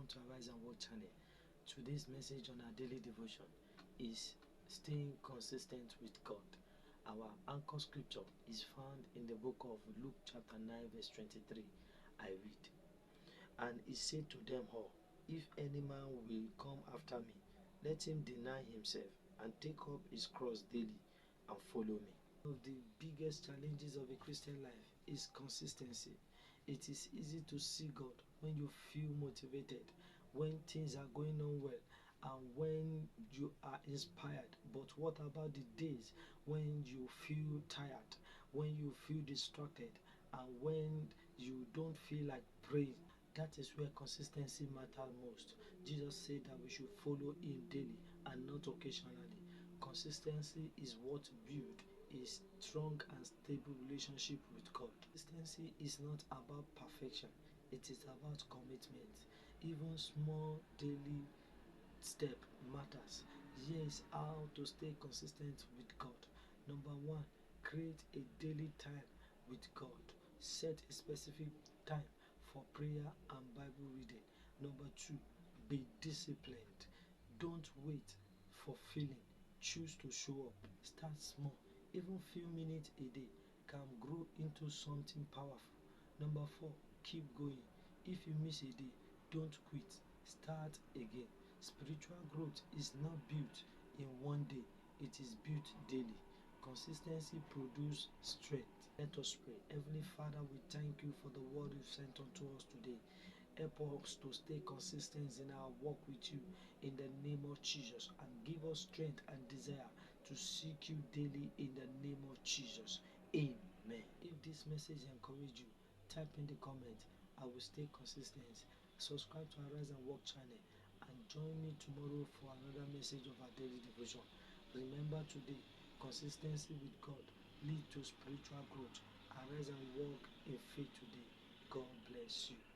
welcome to Arise and Walk channel. Today's message on our daily devotion is staying consistent with God. Our anchor scripture is found in the book of Luke chapter 9 verse 23. I read, "And he said to them all, if any man will come after me, let him deny himself and take up his cross daily and follow me." One of the biggest challenges of a Christian life is consistency. It is easy to see God when you feel motivated, when things are going on well, and when you are inspired. But what about the days when you feel tired, when you feel distracted, and when you don't feel like praying? That is where consistency matters most. Jesus said that we should follow him daily and not occasionally. Consistency is what builds a strong and stable relationship with God. Consistency is not about perfection, it is about commitment. Even small daily step matters. Here is how to stay consistent with God. Number one, create a daily time with God. Set a specific time for prayer and Bible reading. Number two, be disciplined. Don't wait for feeling. Choose to show up. Start small. Even few minutes a day can grow into something powerful. Number four, keep going. If you miss a day, don't quit. Start again. Spiritual growth is not built in one day, it is built daily. Consistency produces strength. Let us pray. Heavenly Father, we thank you for the word you sent unto us today. Help us to stay consistent in our walk with you in the name of Jesus, and give us strength and desire to seek you daily in the name of Jesus. Amen. If this message encouraged you, type in the comment. I will stay consistent. Subscribe to Arise and Walk channel and join me tomorrow for another message of our daily devotion. Remember today, consistency with God leads to spiritual growth. Arise and walk in faith today. God bless you.